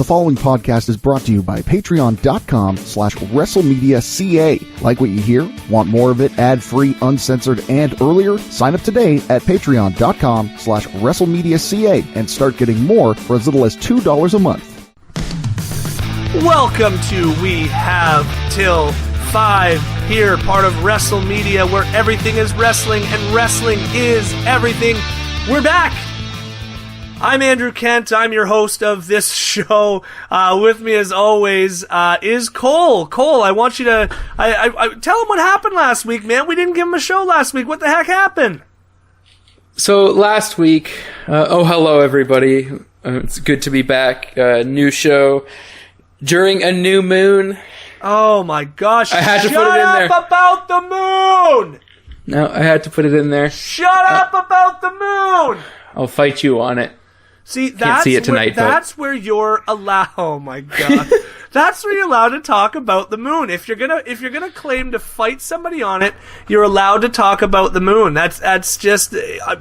following podcast is brought to you by patreon.com/WrestleMedia.ca. Like what you hear? Want more of it ad-free, uncensored, and earlier? Sign up today at patreon.com/WrestleMedia.ca and start getting more for as little as $2 a month. Welcome to We Have Till 5 here, part of WrestleMedia, where everything is wrestling and wrestling is everything. We're back! I'm Andrew Kent. I'm your host of this show. With me, as always, is Cole. Cole, I want you to tell him what happened last week, man. We didn't give him a show last week. What the heck happened? So last week, hello everybody. It's good to be back. New show during a new moon. Oh my gosh! I had to Shut put it in there. up about the moon! No, I had to put it in there. Shut up about the moon! I'll fight you on it. See, Can't see it tonight, that's where you're allowed. Oh my god, that's where you're allowed to talk about the moon. If you're gonna claim to fight somebody on it, you're allowed to talk about the moon. That's just.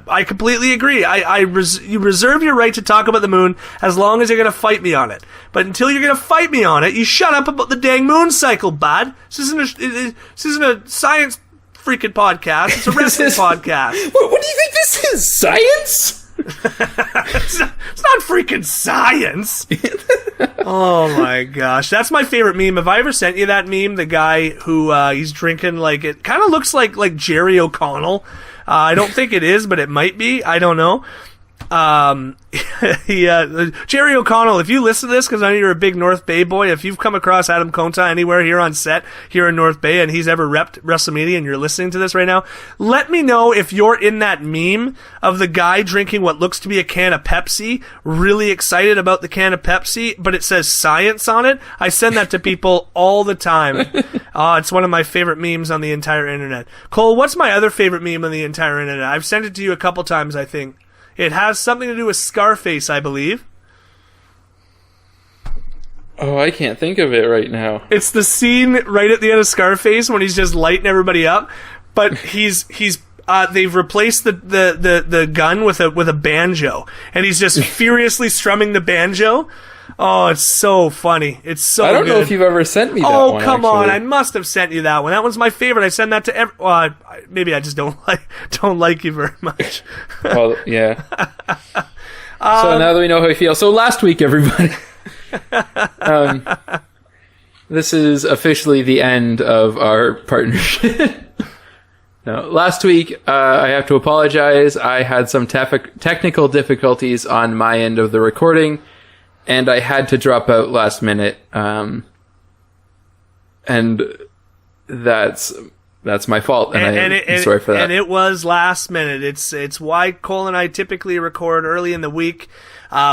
I completely agree. You reserve your right to talk about the moon as long as you're gonna fight me on it. But until you're gonna fight me on it, you shut up about the dang moon cycle, bud. This isn't a science freaking podcast. It's a wrestling podcast. What do you think this is? Science? It's not freaking science. Oh my gosh, that's my favorite meme. Have I ever sent you that meme? The guy who he's drinking, like, it kind of looks like Jerry O'Connell. I don't think it is, but it might be. I don't know. Jerry O'Connell, if you listen to this, because I know you're a big North Bay boy, if you've come across Adam Conta anywhere here on set here in North Bay and he's ever repped WrestleMedia and you're listening to this right now, let me know if you're in that meme of the guy drinking what looks to be a can of Pepsi, really excited about the can of Pepsi, but it says science on it. I send that to people all the time. It's one of my favorite memes on the entire internet. Cole, what's my other favorite meme on the entire internet? I've sent it to you a couple times, I think. It has something to do with Scarface, I believe. Oh, I can't think of it right now. It's the scene right at the end of Scarface when he's just lighting everybody up, but they've replaced the gun with a banjo, and he's just furiously strumming the banjo. Oh, it's so funny. It's so good. I don't know if you've ever sent me that one. Oh, come on. Actually. I must have sent you that one. That one's my favorite. I send that to maybe I just don't like you very much. Well, yeah. So now that we know how we feel. So last week, everybody, this is officially the end of our partnership. No, last week, I have to apologize. I had some technical difficulties on my end of the recording, and I had to drop out last minute. And that's my fault, and I'm sorry for that. And it was last minute. It's why Cole and I typically record early in the week.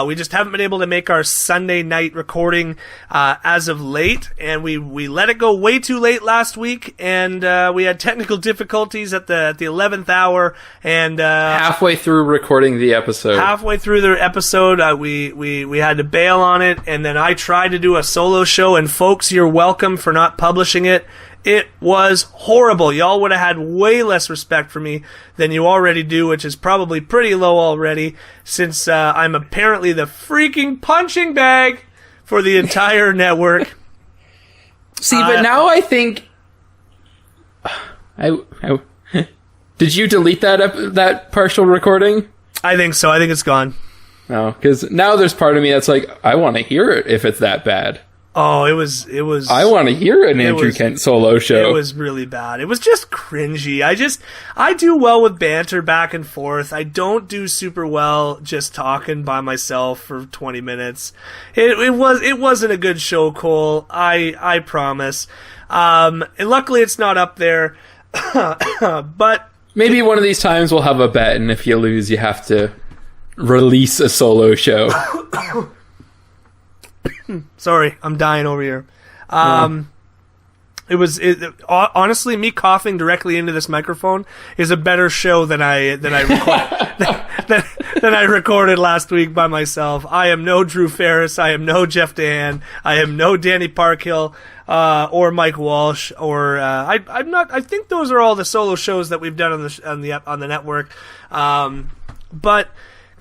We just haven't been able to make our Sunday night recording as of late, and we let it go way too late last week, and we had technical difficulties at the 11th hour, and halfway through recording the episode. We had to bail on it, and then I tried to do a solo show, and folks, you're welcome for not publishing it. It was horrible. Y'all would have had way less respect for me than you already do, which is probably pretty low already, since I'm apparently the freaking punching bag for the entire network. See, but now I think... Did you delete that partial recording? I think so. I think it's gone. No, because now there's part of me that's like, I want to hear it if it's that bad. Oh, it was. I want to hear an Andrew Kent solo show. It was really bad. It was just cringy. I do well with banter back and forth. I don't do super well just talking by myself for 20 minutes. It wasn't a good show, Cole. I promise. And luckily it's not up there. But maybe one of these times we'll have a bet, and if you lose, you have to release a solo show. Sorry, I'm dying over here. Honestly, me coughing directly into this microphone is a better show than I recorded last week by myself. I am no Drew Ferris. I am no Jeff Dan. I am no Danny Parkhill or Mike Walsh. Or I'm not. I think those are all the solo shows that we've done on the network. But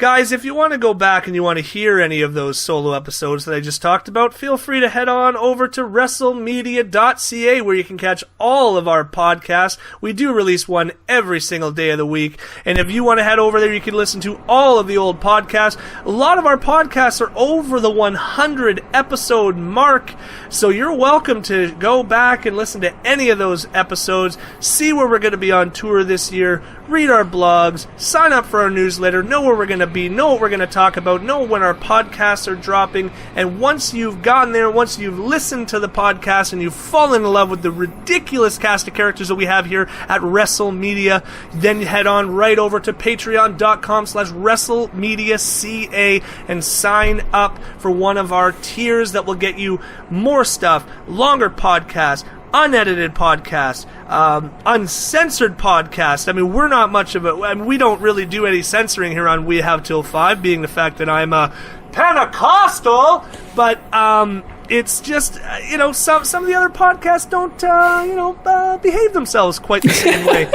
Guys, if you want to go back and you want to hear any of those solo episodes that I just talked about, feel free to head on over to WrestleMedia.ca, where you can catch all of our podcasts. We do release one every single day of the week. And if you want to head over there, you can listen to all of the old podcasts. A lot of our podcasts are over the 100 episode mark, so you're welcome to go back and listen to any of those episodes, see where we're going to be on tour this year, read our blogs, sign up for our newsletter, know where we're going to be, know what we're going to talk about, know when our podcasts are dropping. And once you've gotten there, once you've listened to the podcast and you've fallen in love with the ridiculous cast of characters that we have here at WrestleMedia, then head on right over to patreon.com/WrestleMediaCA and sign up for one of our tiers that will get you more stuff, longer podcasts, unedited podcast, uncensored podcast. I mean, we're not much of a... I mean, we don't really do any censoring here on We Have Till 5, being the fact that I'm a Pentecostal, but it's just, some of the other podcasts don't, behave themselves quite the same way.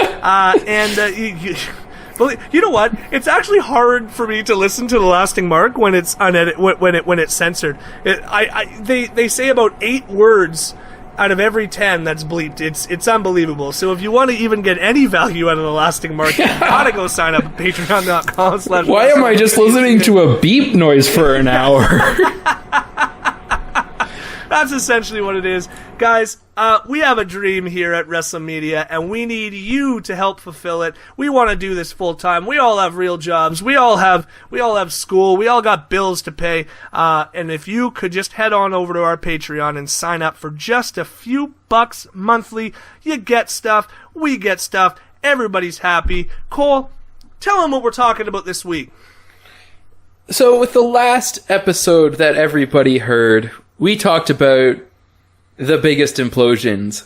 But you know what? It's actually hard for me to listen to The Lasting Mark when it's unedited, when it's censored. They say about 8 words out of every 10 that's bleeped. It's unbelievable. So if you want to even get any value out of The Lasting Mark, you gotta go sign up at patreon.com/. Why am I just listening to a beep noise for an hour? That's essentially what it is. Guys, we have a dream here at WrestleMedia, and we need you to help fulfill it. We want to do this full time. We all have real jobs. We all have school. We all got bills to pay. And if you could just head on over to our Patreon and sign up for just a few bucks monthly, you get stuff. We get stuff. Everybody's happy. Cole, tell them what we're talking about this week. So with the last episode that everybody heard, we talked about the biggest implosions.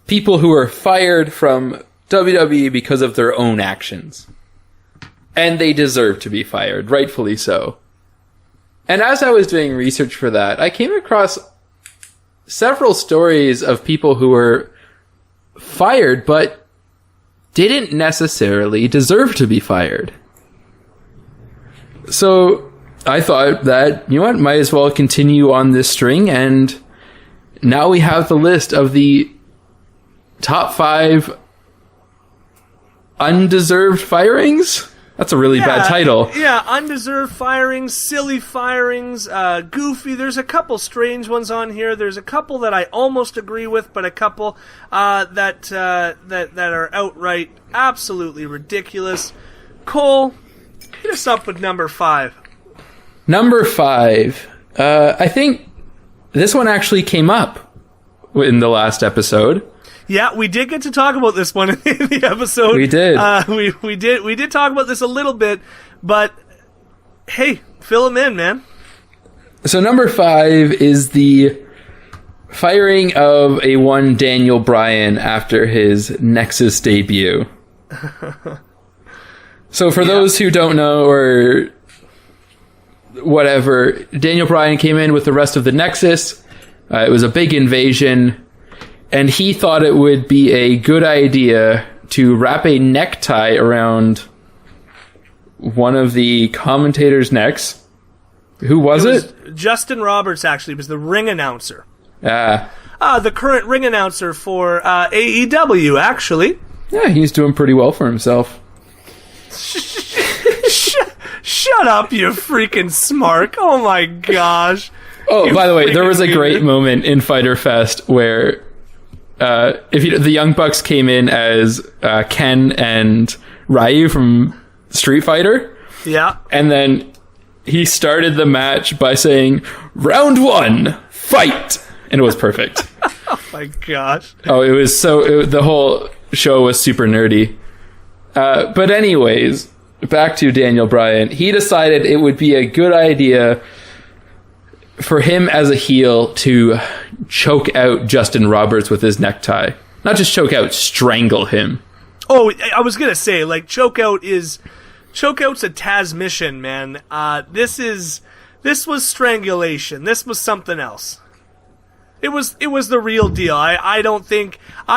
People who are fired from WWE because of their own actions. And they deserve to be fired, rightfully so. And as I was doing research for that, I came across several stories of people who were fired but didn't necessarily deserve to be fired. So I thought that, might as well continue on this string, and now we have the list of the top 5 undeserved firings? That's a really bad title. Yeah, undeserved firings, silly firings, goofy. There's a couple strange ones on here. There's a couple that I almost agree with, but a couple that are outright absolutely ridiculous. Cole, hit us up with number 5. Number 5. I think this one actually came up in the last episode. Yeah, we did get to talk about this one in the episode. We did. We did talk about this a little bit, but hey, fill them in, man. So number 5 is the firing of a one Daniel Bryan after his Nexus debut. So for those who don't know, or whatever, Daniel Bryan came in with the rest of the Nexus. It was a big invasion, and he thought it would be a good idea to wrap a necktie around one of the commentators' necks. Who was it? Justin Roberts, actually, was the ring announcer. The current ring announcer for AEW, actually. Yeah, he's doing pretty well for himself. Shut up, you freaking smark. Oh my gosh. Oh, by the way, there was a great moment in Fyter Fest where the Young Bucks came in as Ken and Ryu from Street Fighter. Yeah. And then he started the match by saying, "Round 1, fight!" And it was perfect. Oh my gosh. Oh, it was the whole show was super nerdy. But anyways, back to Daniel Bryan. He decided it would be a good idea for him as a heel to choke out Justin Roberts with his necktie. Not just choke out, strangle him. Oh, I was going to say, like, chokeout's a Taz mission, man. This was strangulation. This was something else. It was the real deal. I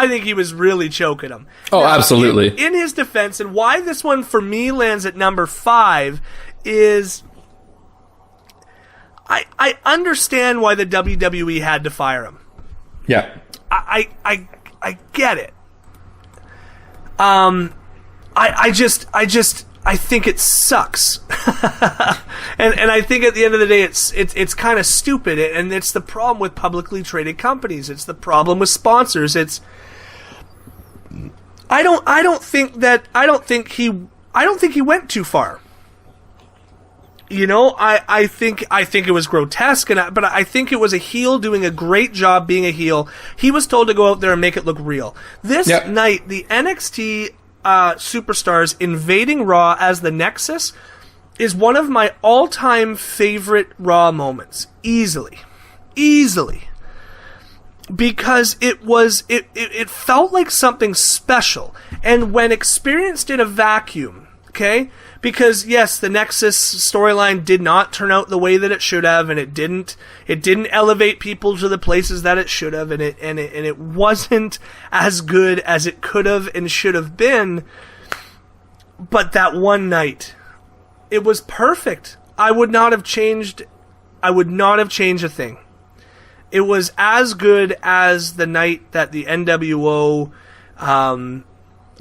think he was really choking him. Oh, now, absolutely. In his defense, and why this one for me lands at number 5 is I understand why the WWE had to fire him. Yeah. I get it. I think it sucks. and I think at the end of the day it's kind of stupid, and it's the problem with publicly traded companies. It's the problem with sponsors. I don't think he went too far. You know, I think it was grotesque, but I think it was a heel doing a great job being a heel. He was told to go out there and make it look real. This night, the NXT superstars invading Raw as the Nexus is one of my all-time favorite Raw moments. Easily. Because it felt like something special. And when experienced in a vacuum, okay? Because yes, the Nexus storyline did not turn out the way that it should have, and it didn't elevate people to the places that it should have, and it wasn't as good as it could have and should have been. But that one night, it was perfect. I would not have changed a thing. It was as good as the night that the NWO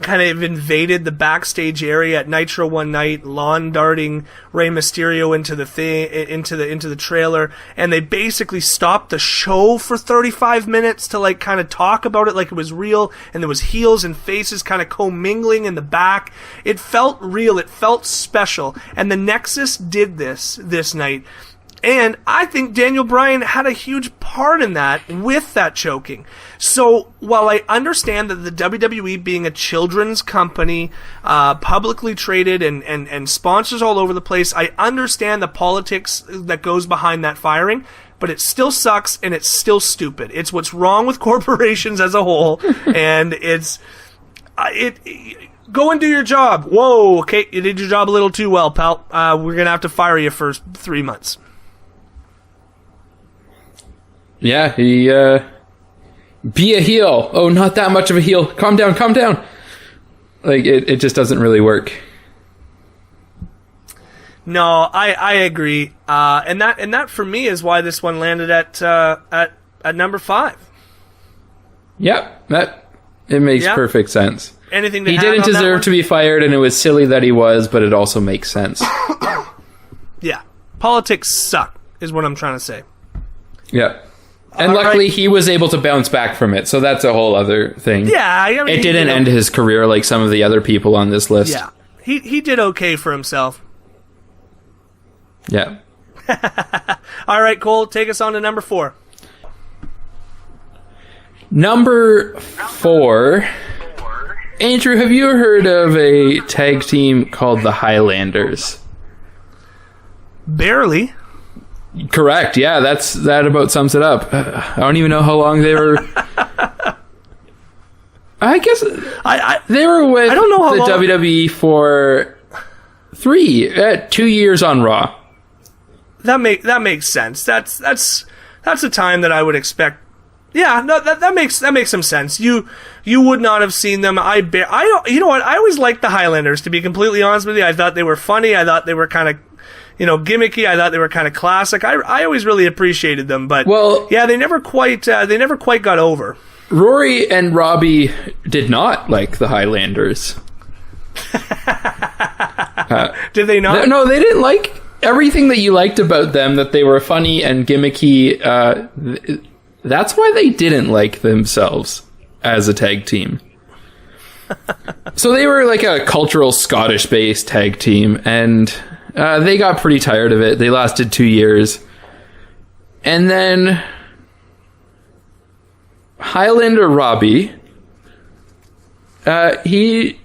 kind of invaded the backstage area at Nitro one night, lawn darting Rey Mysterio into the trailer, and they basically stopped the show for 35 minutes to like kind of talk about it like it was real, and there was heels and faces kind of commingling in the back. It felt real, it felt special, and the Nexus did this night. And I think Daniel Bryan had a huge part in that with that choking. So while I understand that the WWE being a children's company, publicly traded and sponsors all over the place, I understand the politics that goes behind that firing, but it still sucks and it's still stupid. It's what's wrong with corporations as a whole, and go and do your job. Whoa, okay, you did your job a little too well, pal. We're going to have to fire you for 3 months. Yeah, he, be a heel. Oh, not that much of a heel. Calm down. Like, it just doesn't really work. No, I agree. And that for me is why this one landed at number 5. Yep, it makes perfect sense. Anything to he add didn't on that deserve one? to be fired, and it was silly that he was, but it also makes sense. Yeah. Politics suck, is what I'm trying to say. Yeah. And luckily, he was able to bounce back from it, so that's a whole other thing. Yeah, I mean, it didn't end his career like some of the other people on this list. Yeah, he did okay for himself. Yeah. All right, Cole, take us on to number 4. Number 4. Andrew, have you heard of a tag team called the Highlanders? Barely. Correct. Yeah, that about sums it up. I don't even know how long they were. I guess they were with I don't know how the long. WWE for 2 years on Raw. That makes sense. That's a time that I would expect. Yeah, no, that makes some sense. You would not have seen them. You know what? I always liked the Highlanders, to be completely honest with you. I thought they were funny. I thought they were kind of, gimmicky. I thought they were kind of classic. I always really appreciated them, but yeah, they never quite got over. Rory and Robbie did not like the Highlanders. Did they not? No, they didn't like everything that you liked about them, that they were funny and gimmicky. That's why they didn't like themselves as a tag team. So they were like a cultural Scottish-based tag team, and they got pretty tired of it. They lasted 2 years. And then Highlander Robbie, he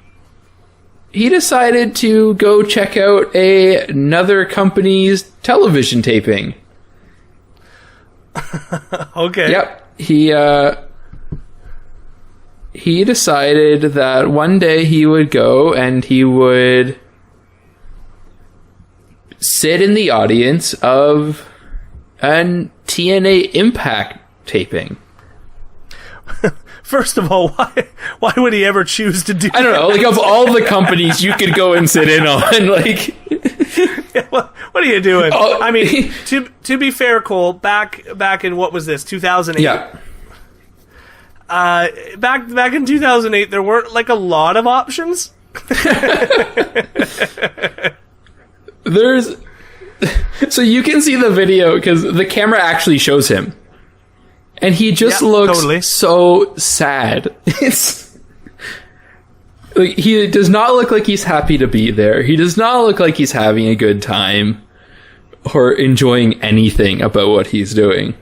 decided to go check out another company's television taping. Okay. Yep. He decided that one day he would go and he would sit in the audience of a TNA Impact taping. First of all, why would he ever choose to do that? I don't know. Like, of all the companies you could go and sit in on, like... What are you doing? Oh. I mean, to be fair, Cole, back in what was this, 2008? Yeah. Back in 2008, there weren't like a lot of options. There's so you can see the video because the camera actually shows him, and he just looks so sad. It's like he does not look like he's happy to be there. He does not look like he's having a good time or enjoying anything about what he's doing.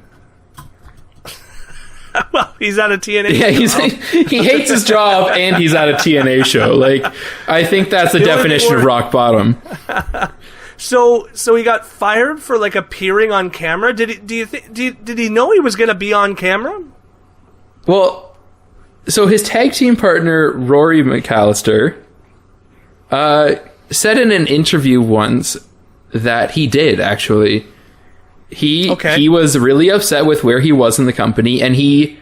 Well, he's at a TNA show. He hates his job and he's at a TNA show. Like, I think that's the definition of rock bottom. So he got fired for like appearing on camera. Did he know he was going to be on camera? Well, so his tag team partner Rory McAllister said in an interview once that he did actually. He was really upset with where he was in the company, and he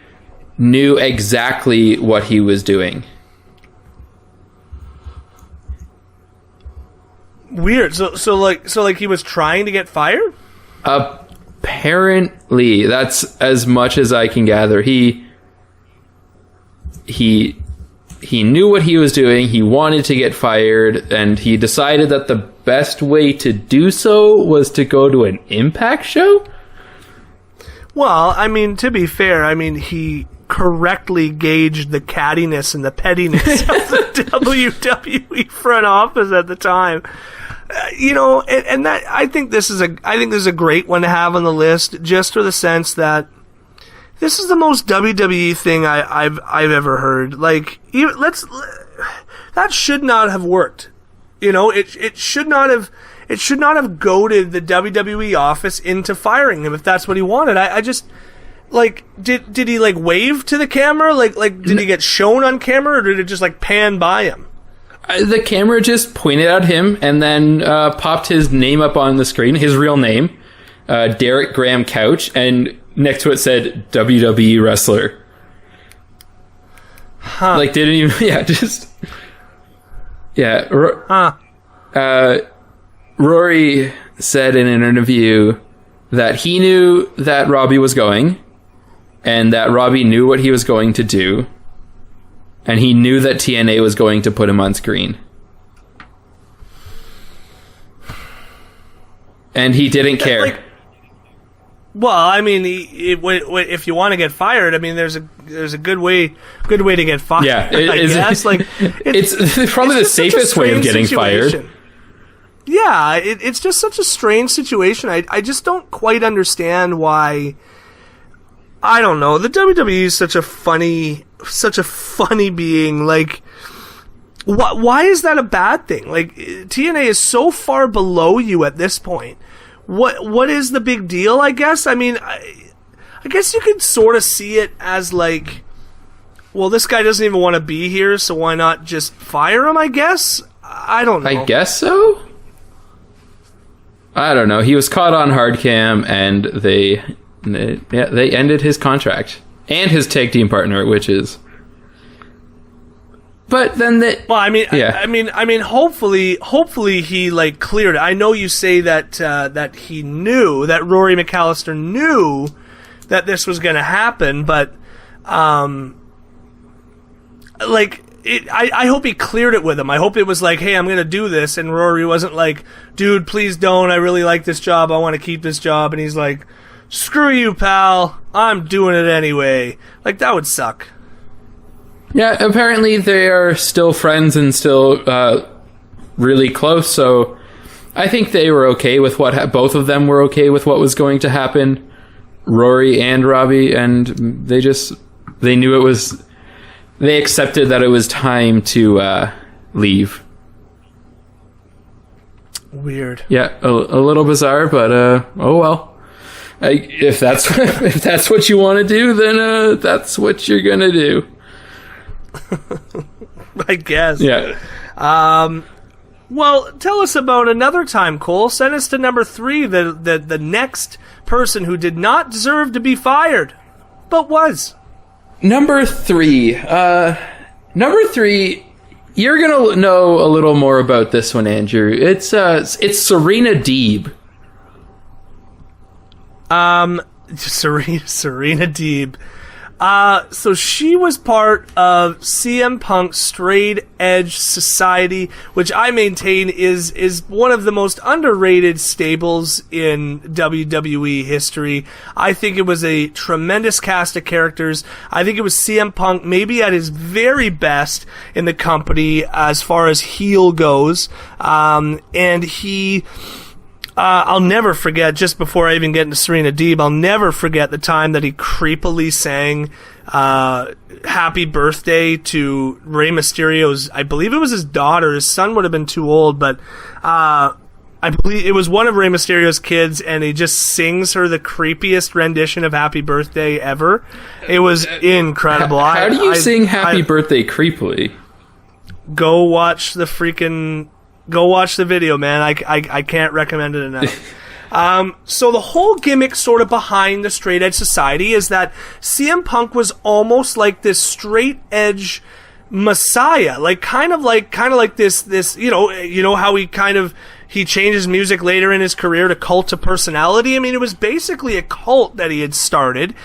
knew exactly what he was doing. Weird. So like he was trying to get fired? Apparently, that's as much as I can gather. He knew what he was doing. He wanted to get fired, and he decided that the best way to do so was to go to an Impact show? Well, I mean, to be fair, I mean, he correctly gauged the cattiness and the pettiness of the WWE front office at the time. And that I think this is a great one to have on the list, just for the sense that this is the most WWE thing I've ever heard. Like, that should not have worked. It should not have goaded the WWE office into firing him if that's what he wanted. I just like did he like wave to the camera? Like did he get shown on camera, or did it just like pan by him? The camera just pointed at him and then popped his name up on the screen, his real name, Derek Graham Couch, and next to it said WWE wrestler. Huh. Like, didn't even, Rory said in an interview that he knew that Robbie was going, and that Robbie knew what he was going to do, and he knew that TNA was going to put him on screen. And he didn't care. Well, I mean, if you want to get fired, I mean, there's a good way to get fired. Yeah, it's probably the safest way of getting fired. Yeah, it's just such a strange situation. I just don't quite understand why. I don't know. The WWE is such a funny being. Like, why is that a bad thing? Like, TNA is so far below you at this point. What is the big deal, I guess? I mean, I guess you could sort of see it as like, well, this guy doesn't even want to be here, so why not just fire him, I guess? I don't know. I guess so? I don't know. He was caught on hard cam, and they ended his contract. And his tag team partner, which is... But then well, I mean, hopefully he like cleared it. I know you say that he knew, that Rory McAllister knew that this was going to happen, but I hope he cleared it with him. I hope it was like, hey, I'm going to do this, and Rory wasn't like, dude, please don't. I really like this job. I want to keep this job, and he's like, screw you, pal. I'm doing it anyway. Like, that would suck. Yeah, apparently they are still friends and still really close, so I think they were okay with both of them were okay with what was going to happen, Rory and Robbie, and they knew it was, they accepted that it was time to leave. Weird. Yeah, a little bizarre, but oh well. If that's what you want to do, then that's what you're gonna do. I guess. Yeah. Well, tell us about another time, Cole. Send us to number 3, the next person who did not deserve to be fired, but was. Number 3. You're gonna know a little more about this one, Andrew. It's Serena Deeb. Serena Deeb. So she was part of CM Punk's Straight Edge Society, which I maintain is one of the most underrated stables in WWE history. I think it was a tremendous cast of characters. I think it was CM Punk maybe at his very best in the company as far as heel goes. And he... I'll never forget, just before I even get into Serena Deeb, I'll never forget the time that he creepily sang Happy Birthday to Rey Mysterio's, I believe it was his daughter. His son would have been too old, but I believe it was one of Rey Mysterio's kids, and he just sings her the creepiest rendition of Happy Birthday ever. It was incredible. How do you sing Happy Birthday creepily? Go watch the video, man. I can't recommend it enough. So the whole gimmick sort of behind the Straight Edge Society is that CM Punk was almost like this straight edge messiah, kind of like this, you know how he changes music later in his career to cult of personality. I mean, it was basically a cult that he had started,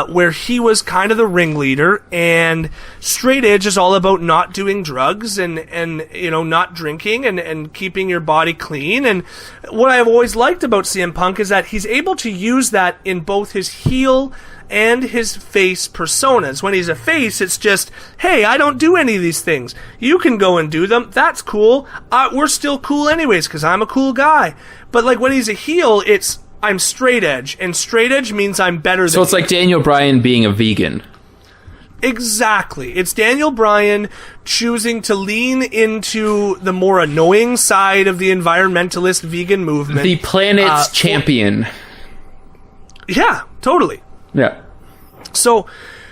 where he was kind of the ringleader, and Straight Edge is all about not doing drugs and you know, not drinking and keeping your body clean. And what I've always liked about CM Punk is that he's able to use that in both his heel and his face personas. When he's a face, it's just, hey, I don't do any of these things. You can go and do them. That's cool. We're still cool anyways, because I'm a cool guy. But like when he's a heel, it's, I'm straight edge. And straight edge means I'm better than So it's like Daniel Bryan being a vegan. Exactly. It's Daniel Bryan choosing to lean into the more annoying side of the environmentalist vegan movement. The planet's champion. Yeah, totally. Yeah. So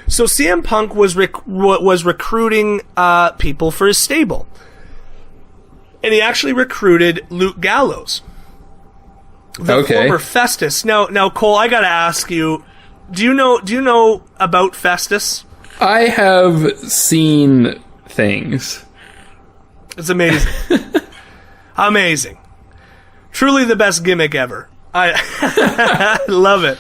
CM Punk was recruiting people for his stable, and he actually recruited Luke Gallows, the former Festus. Now, Cole, I gotta ask you, do you know about Festus? I have seen things. It's amazing, amazing, truly the best gimmick ever. I love it.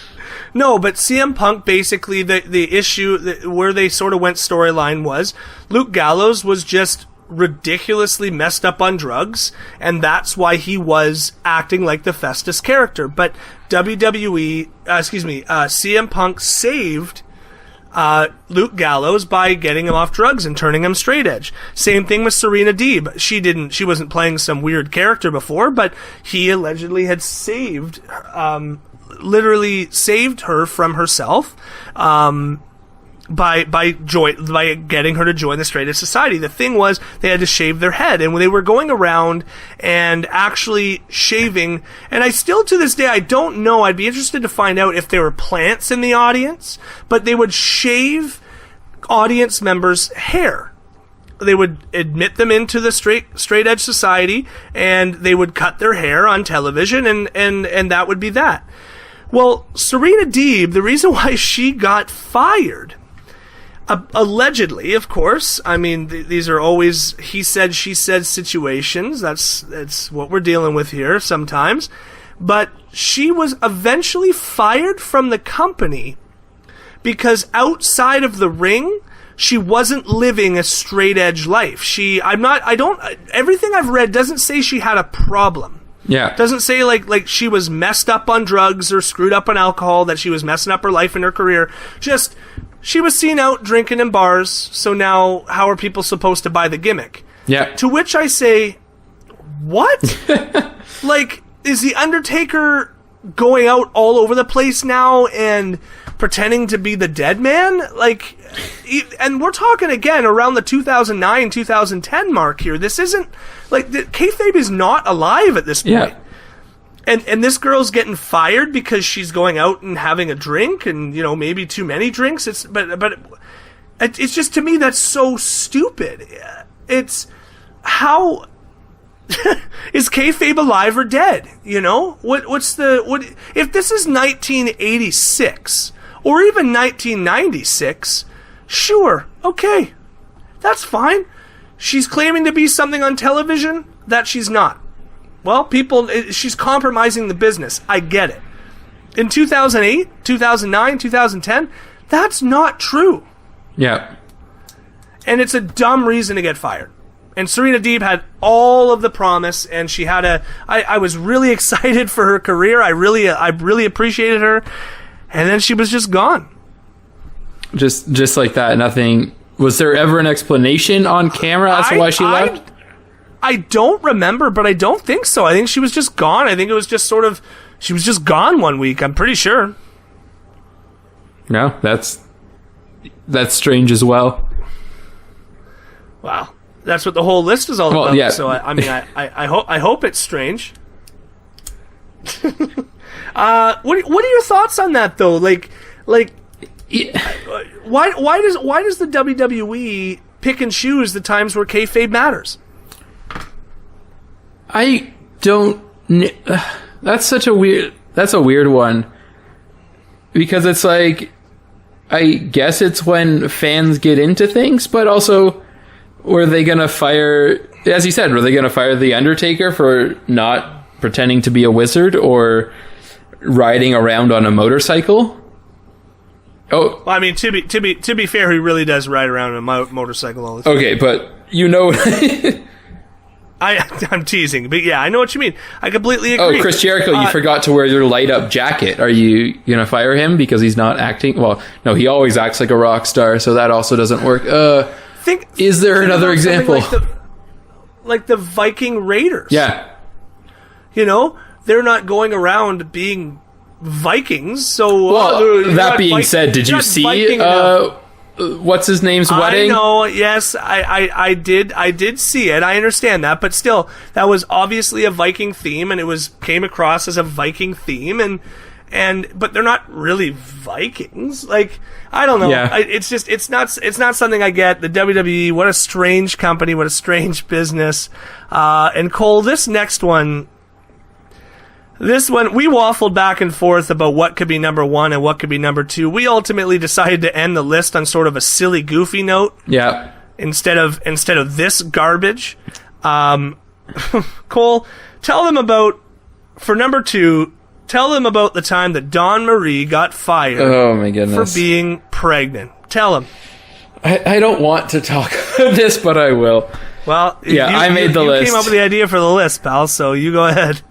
No, but CM Punk, basically, the issue where they sort of went storyline was Luke Gallows was just ridiculously messed up on drugs, and that's why he was acting like the Festus character. But CM Punk saved Luke Gallows by getting him off drugs and turning him straight edge. Same thing with Serena Deeb. She wasn't playing some weird character before, but he allegedly had literally saved her from herself by getting her to join the Straight Edge Society. The thing was, they had to shave their head, and when they were going around and actually shaving, and I still to this day, I don't know, I'd be interested to find out if there were plants in the audience, but they would shave audience members' hair. They would admit them into the Straight Edge Society, and they would cut their hair on television, and that would be that. Well, Serena Deeb, the reason why she got fired, allegedly, of course, I mean, these are always he said, she said situations. That's what we're dealing with here sometimes. But she was eventually fired from the company because outside of the ring, she wasn't living a straight edge life. Everything I've read doesn't say she had a problem. Yeah. Doesn't say like she was messed up on drugs or screwed up on alcohol, that she was messing up her life and her career. Just, she was seen out drinking in bars, so now how are people supposed to buy the gimmick? Yeah. To which I say, what? Like, is The Undertaker going out all over the place now and pretending to be the dead man? Like, and we're talking again around the 2009, 2010 mark here. This isn't, like, kayfabe is not alive at this point. Yeah. And this girl's getting fired because she's going out and having a drink and, you know, maybe too many drinks. But it's just, to me, that's so stupid. It's how is kayfabe alive or dead? You know, what if this is 1986 or even 1996? Sure, okay, that's fine. she's claiming to be something on television that she's not. Well, she's compromising the business. I get it. In 2008, 2009, 2010, that's not true. Yeah. And it's a dumb reason to get fired. And Serena Deeb had all of the promise, and she had I was really excited for her career. I really appreciated her. And then she was just gone. Just like that, nothing. Was there ever an explanation on camera as to why she left? I don't remember, but I don't think so. I think she was just gone. I think it was just sort of, she was just gone one week. I'm pretty sure. No, that's strange as well. Wow, that's what the whole list is all about. Yeah. So I hope it's strange. What are your thoughts on that though? Like, why does the WWE pick and choose the times where kayfabe matters? I don't. That's a weird one, because it's like, I guess it's when fans get into things, but also, were they gonna fire, as you said, were they gonna fire The Undertaker for not pretending to be a wizard or riding around on a motorcycle? Oh, well, I mean, to be fair, he really does ride around on a motorcycle all the time. Okay, but you know. I'm teasing, but yeah, I know what you mean. I completely agree. Oh, Chris Jericho, you forgot to wear your light-up jacket. Are you going to fire him because he's not acting? Well, no, he always acts like a rock star, so that also doesn't work. Is there another example? Like the Viking Raiders. Yeah. You know, they're not going around being Vikings, so... Well, that being said, did you see... what's his name's wedding? I know, yes, I did see it. I understand that, but still, that was obviously a Viking theme, and it came across as a Viking theme, but they're not really Vikings. Like, I don't know. Yeah. It's not something I get. The WWE, what a strange company, what a strange business. And Cole, this one, we waffled back and forth about what could be number one and what could be number two. We ultimately decided to end the list on sort of a silly, goofy note. Yeah. Instead of this garbage. Cole, tell them about the time that Dawn Marie got fired. Oh my goodness. For being pregnant. Tell them. I don't want to talk about this, but I will. Well, yeah, I made the list. You came up with the idea for the list, pal, so you go ahead.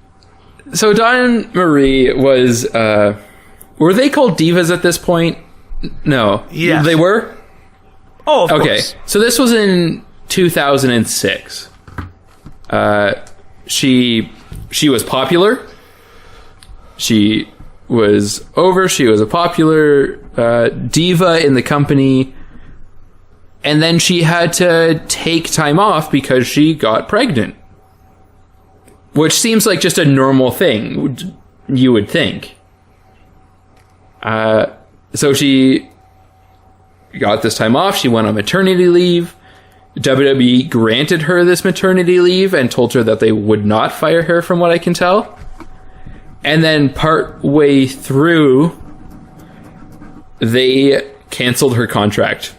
So Dawn Marie was, were they called divas at this point? No. Yes. They were? Oh, of course. So this was in 2006. She was popular. She was a popular diva in the company. And then she had to take time off because she got pregnant. Which seems like just a normal thing, you would think. So she got this time off. She went on maternity leave. WWE granted her this maternity leave and told her that they would not fire her, from what I can tell. And then part way through, they canceled her contract.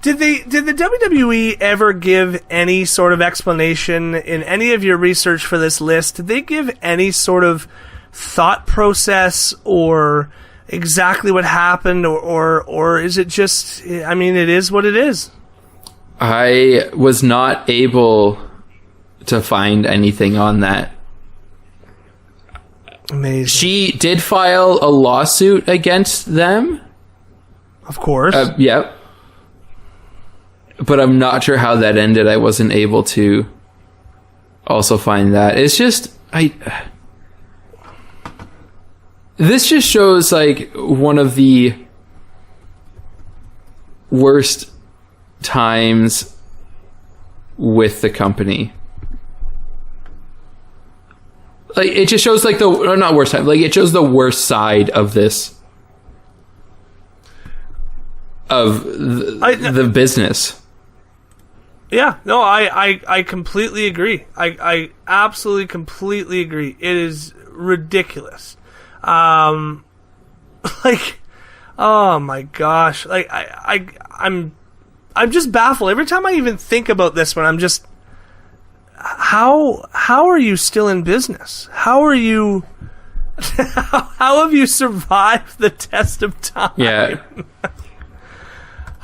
Did the WWE ever give any sort of explanation in any of your research for this list? Did they give any sort of thought process or exactly what happened, or is it just, I mean, it is what it is? I was not able to find anything on that. Amazing. She did file a lawsuit against them. Of course. Yep. But I'm not sure how that ended. I wasn't able to also find that. It's just, this just shows like one of the worst times with the company. Like, it just shows like not worst time, like it shows the worst side of this, of the business. Yeah, no, I completely agree. I absolutely completely agree. It is ridiculous. Like, Oh my gosh! Like I'm just baffled every time I even think about this one. I'm just, how are you still in business? How are you? How have you survived the test of time? Yeah.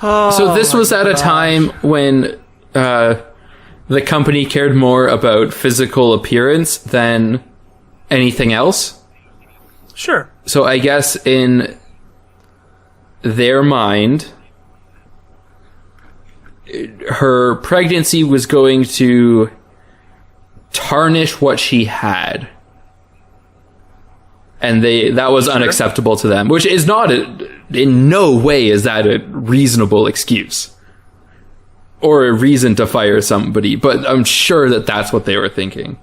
So this was at a time when the company cared more about physical appearance than anything else. Sure. So I guess in their mind, her pregnancy was going to tarnish what she had. And that was unacceptable to them, which is not in no way is that a reasonable excuse or a reason to fire somebody, but I'm sure that that's what they were thinking.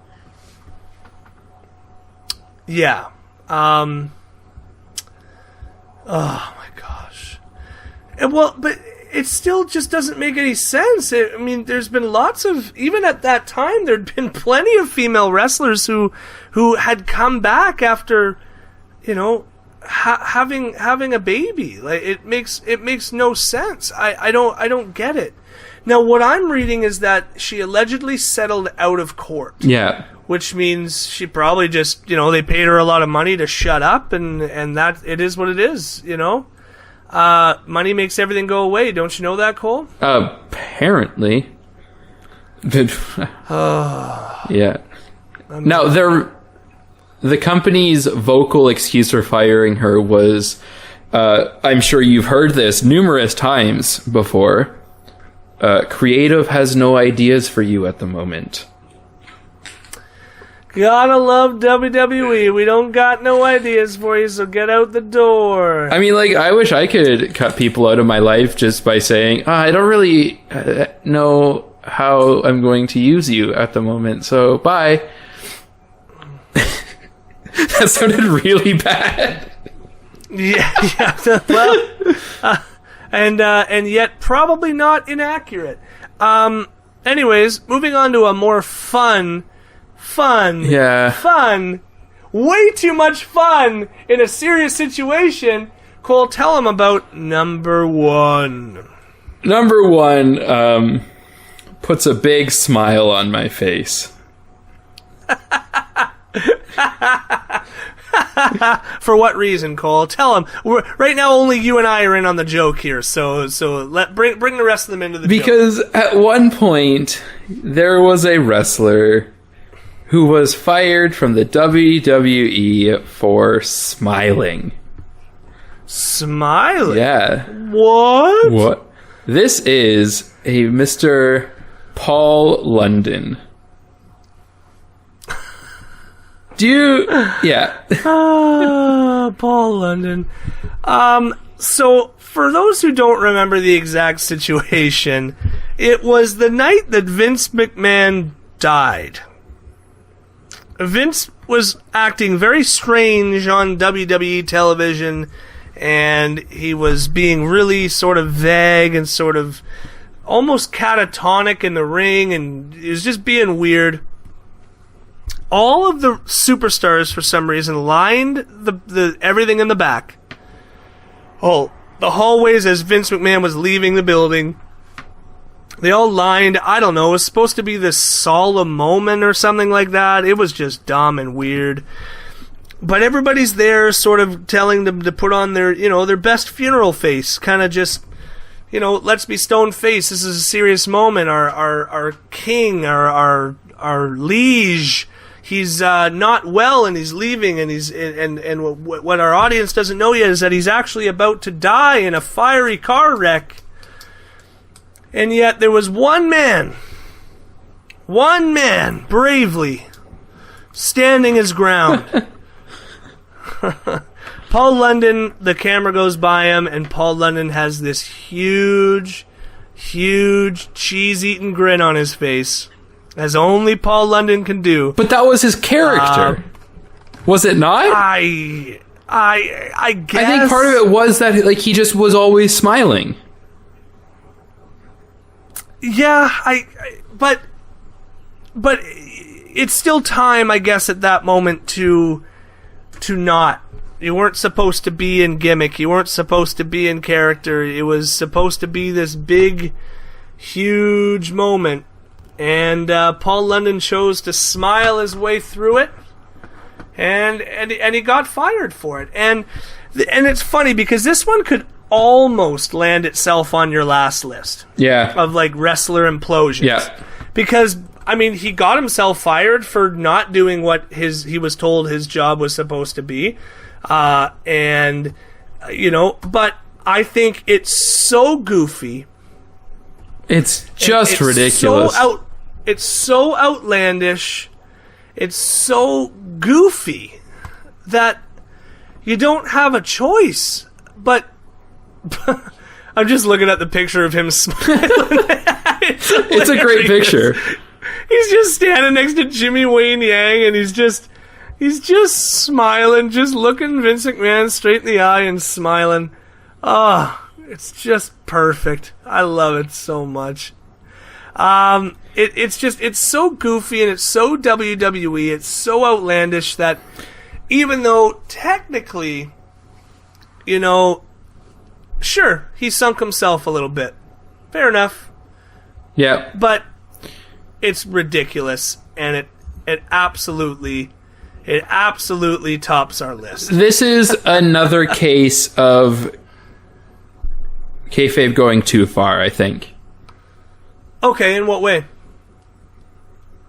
Yeah. Oh my gosh. And well, but it still just doesn't make any sense. I mean, there's been lots of, even at that time, there'd been plenty of female wrestlers who had come back after, you know, having a baby. Like, it makes no sense. I don't get it. Now, what I'm reading is that she allegedly settled out of court. Yeah. Which means she probably just, you know, they paid her a lot of money to shut up, and that it is what it is, you know? Money makes everything go away. Don't you know that, Cole? Apparently. Yeah. Now, the company's vocal excuse for firing her was, I'm sure you've heard this numerous times before, creative has no ideas for you at the moment. Gotta love WWE. We don't got no ideas for you, so get out the door. I mean, like, I wish I could cut people out of my life just by saying, I don't really know how I'm going to use you at the moment, so bye. That sounded really bad. Yeah. Well, and yet probably not inaccurate. Anyways, moving on to a more fun, way too much fun in a serious situation. Cole, tell him about number one. Number one puts a big smile on my face. For what reason, Cole? Tell him. Right now, only you and I are in on the joke here, so bring the rest of them into the joke. Because at one point, there was a wrestler who was fired from the WWE for smiling. Smiling? Yeah. What? This is a Mr. Paul London. Yeah. Paul London. So, for those who don't remember the exact situation, it was the night that Vince McMahon died. Vince was acting very strange on WWE television, and he was being really sort of vague and sort of almost catatonic in the ring, and he was just being weird. All of the superstars, for some reason, lined the everything in the back. Oh, the hallways as Vince McMahon was leaving the building. They all lined, I don't know, it was supposed to be this solemn moment or something like that. It was just dumb and weird. But everybody's there sort of telling them to put on their, you know, their best funeral face. Kind of just, you know, let's be stone faced. This is a serious moment. Our king, our liege, he's not well and he's leaving, and what our audience doesn't know yet is that he's actually about to die in a fiery car wreck. And yet there was one man bravely standing his ground. Paul London, the camera goes by him, and Paul London has this huge cheese-eating grin on his face, as only Paul London can do. But that was his character. Was it not? I guess. I think part of it was that, like, he just was always smiling. Yeah, but it's still time, I guess, at that moment to not supposed to be in gimmick. You weren't supposed to be in character. It was supposed to be this big, huge moment. And Paul London chose to smile his way through it, and he got fired for it. And it's funny because this one could almost land itself on your last list. Yeah. Of like wrestler implosions. Yeah. Because I mean, he got himself fired for not doing what he was told his job was supposed to be, and you know. But I think it's so goofy. It's just ridiculous. It's so outlandish. It's so goofy that you don't have a choice. But I'm just looking at the picture of him smiling. It's a great picture. He's just standing next to Jimmy Wayne Yang, and he's just smiling, just looking Vince McMahon straight in the eye and smiling. Oh, it's just perfect. I love it so much. It's so goofy and it's so WWE. It's so outlandish that even though technically, you know, sure, he sunk himself a little bit. Fair enough. Yeah. But it's ridiculous, and it absolutely tops our list. This is another case of kayfabe going too far, I think. Okay, in what way?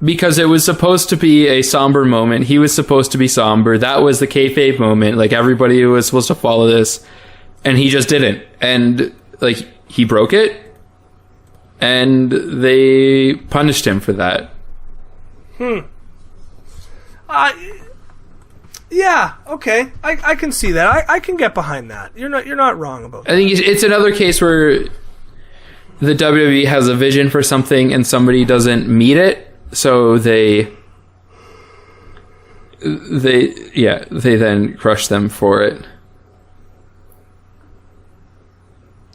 Because it was supposed to be a somber moment. He was supposed to be somber. That was the kayfabe moment. Like, everybody was supposed to follow this, and he just didn't. And, like, he broke it, and they punished him for that. Yeah, okay. I can see that. I can get behind that. You're not wrong about that. I think it's another case where the WWE has a vision for something and somebody doesn't meet it, so they then crush them for it.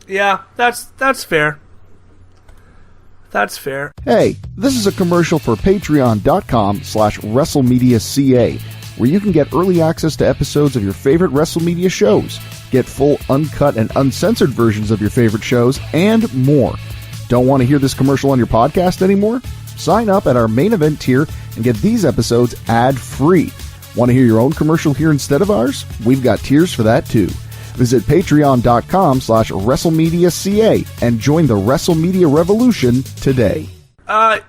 Yeah, that's fair. That's fair. Hey, this is a commercial for patreon.com/WrestleMedia.ca, where you can get early access to episodes of your favorite WrestleMedia shows, get full uncut and uncensored versions of your favorite shows, and more. Don't want to hear this commercial on your podcast anymore? Sign up at our main event tier and get these episodes ad-free. Want to hear your own commercial here instead of ours? We've got tiers for that too. Visit patreon.com/WrestleMedia.ca and join the WrestleMedia revolution today. Oh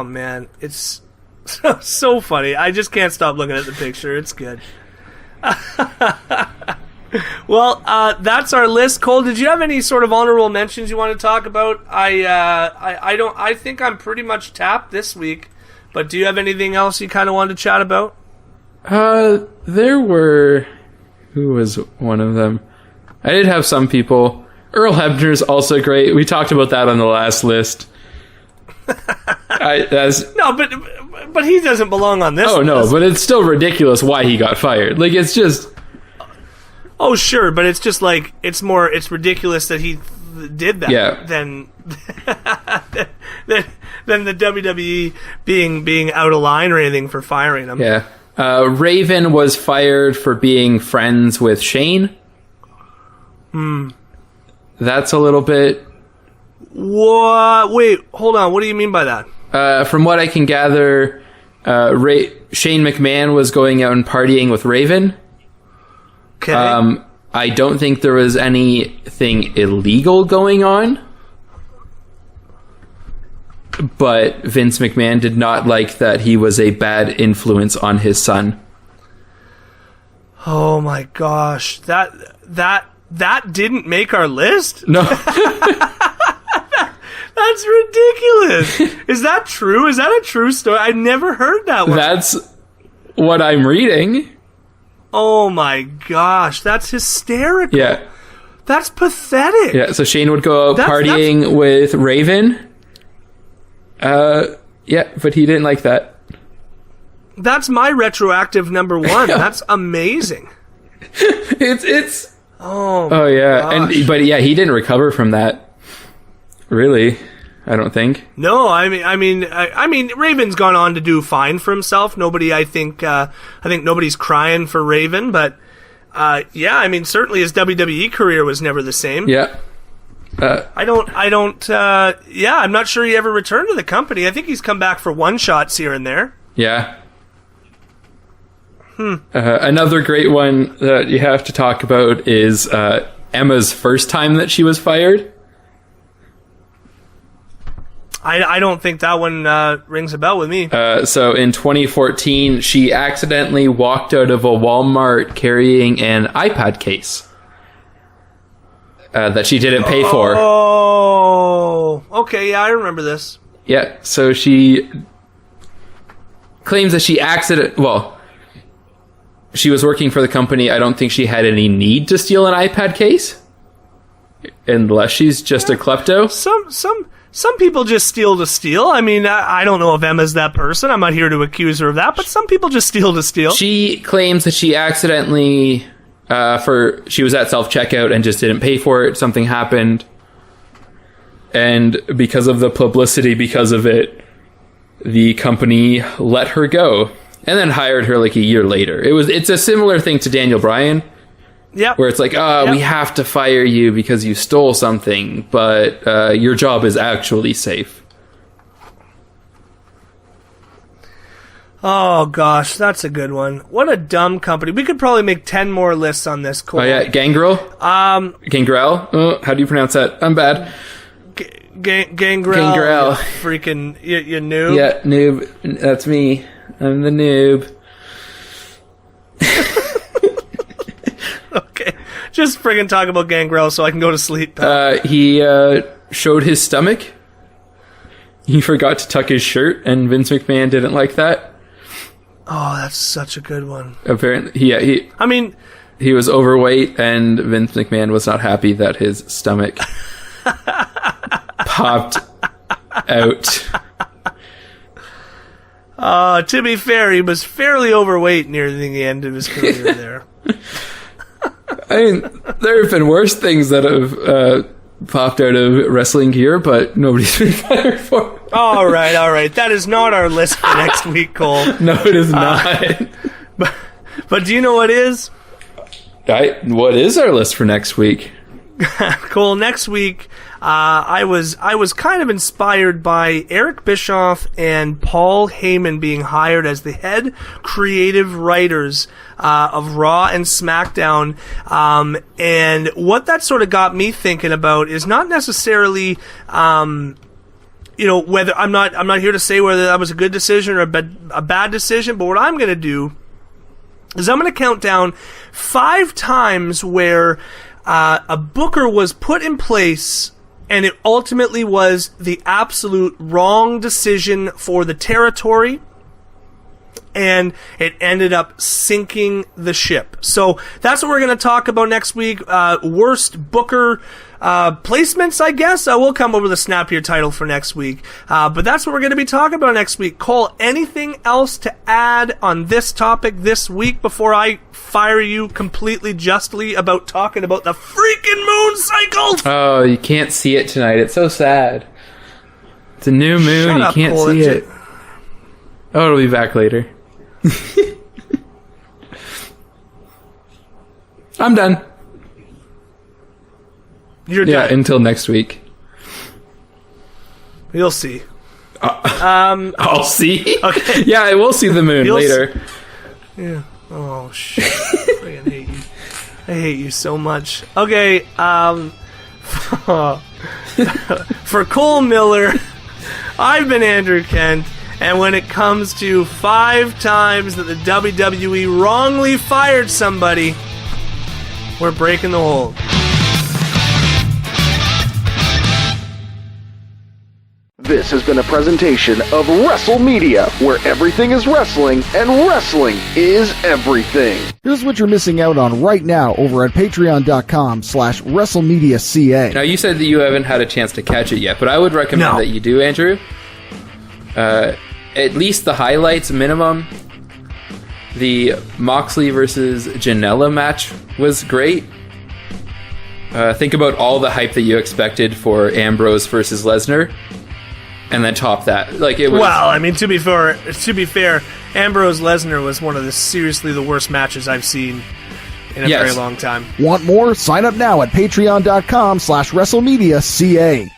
man, it's so funny. I just can't stop looking at the picture. It's good. Well, that's our list. Cole, did you have any sort of honorable mentions you want to talk about? I don't. I think I'm pretty much tapped this week. But do you have anything else you kind of wanted to chat about? There were. Who was one of them? I did have some people. Earl Hebner's also great. We talked about that on the last list. No, but he doesn't belong on this. Oh, list. No, but it's still ridiculous why he got fired. Like, it's just. Oh, sure, but it's just like it's ridiculous that he did that than the WWE being out of line or anything for firing him. Yeah. Raven was fired for being friends with Shane. That's a little bit. What? Wait, hold on. What do you mean by that? From what I can gather, Shane McMahon was going out and partying with Raven. Okay. I don't think there was anything illegal going on. But Vince McMahon did not like that he was a bad influence on his son. Oh my gosh. That didn't make our list? No. That's ridiculous. Is that true? Is that a true story? I never heard that one. That's what I'm reading. Oh my gosh. That's hysterical. Yeah. That's pathetic. Yeah, so Shane would go out partying with Raven. Yeah, but he didn't like that. That's my retroactive number one. That's amazing. It's. Oh yeah, gosh. but yeah, he didn't recover from that. Really, I don't think. No, I mean, Raven's gone on to do fine for himself. I think nobody's crying for Raven, but Yeah, I mean, certainly his WWE career was never the same. Yeah. I'm not sure he ever returned to the company. I think he's come back for one-shots here and there. Yeah. Another great one that you have to talk about is Emma's first time that she was fired. I don't think that one rings a bell with me. So in 2014, she accidentally walked out of a Walmart carrying an iPad case that she didn't pay for. Oh, okay, yeah, I remember this. Yeah, so she claims that she she was working for the company. I don't think she had any need to steal an iPad case, unless she's just a klepto. Some people just steal to steal. I mean, I don't know if Emma's that person. I'm not here to accuse her of that, but some people just steal to steal. She claims that she accidentally, she was at self-checkout and just didn't pay for it. Something happened. And because of the publicity, because of it, the company let her go. And then hired her like a year later. It's a similar thing to Daniel Bryan. Yep. Where it's like, we have to fire you because you stole something, but your job is actually safe. Oh, gosh, that's a good one. What a dumb company. We could probably make 10 more lists on this, Cole. Oh, yeah, Gangrel? Gangrel? Oh, how do you pronounce that? I'm bad. Gangrel. Gangrel. Freaking, you noob. Yeah, noob. That's me. I'm the noob. Okay. Just friggin' talk about Gangrel so I can go to sleep. He showed his stomach. He forgot to tuck his shirt, and Vince McMahon didn't like that. Oh, that's such a good one. Apparently, he was overweight, and Vince McMahon was not happy that his stomach popped out. To be fair, he was fairly overweight near the end of his career there. I mean, there have been worse things that have popped out of wrestling gear, but nobody's been fired for it. All right. That is not our list for next week, Cole. No, it is not. But do you know what is? What is our list for next week? Cole, next week, I was kind of inspired by Eric Bischoff and Paul Heyman being hired as the head creative writers of Raw and SmackDown, and what that sort of got me thinking about is not necessarily, whether I'm not here to say whether that was a good decision or a bad decision, but what I'm going to do is I'm going to count down 5 times where a booker was put in place and it ultimately was the absolute wrong decision for the territory, and it ended up sinking the ship. So that's what we're going to talk about next week. Worst booker placements, I guess. We'll come up with a snappier title for next week. But that's what we're going to be talking about next week. Cole, anything else to add on this topic this week before I fire you completely justly about talking about the freaking moon cycle? Oh, you can't see it tonight. It's so sad. It's a new moon. Shut you up, can't Cole. see it. Oh, it'll be back later. I'm done. You're done. Until next week. You'll see. I'll see. Okay. Yeah, I will see the moon later. Yeah. Oh shit! I hate you. I hate you so much. Okay. For Cole Miller, I've been Andrew Kent, and when it comes to 5 times that the WWE wrongly fired somebody, we're breaking the hold. This has been a presentation of WrestleMedia, where everything is wrestling and wrestling is everything. Here's what you're missing out on right now over at patreon.com/WrestleMedia.ca. Now, you said that you haven't had a chance to catch it yet, but I would recommend that you do, Andrew. At least the highlights minimum. The Moxley versus Janela match was great. Think about all the hype that you expected for Ambrose versus Lesnar, and then top that. Like it was. Well, I mean, to be fair, Ambrose Lesnar was one of the seriously the worst matches I've seen in a Yes. very long time. Want more? Sign up now at patreon.com/WrestleMedia.ca.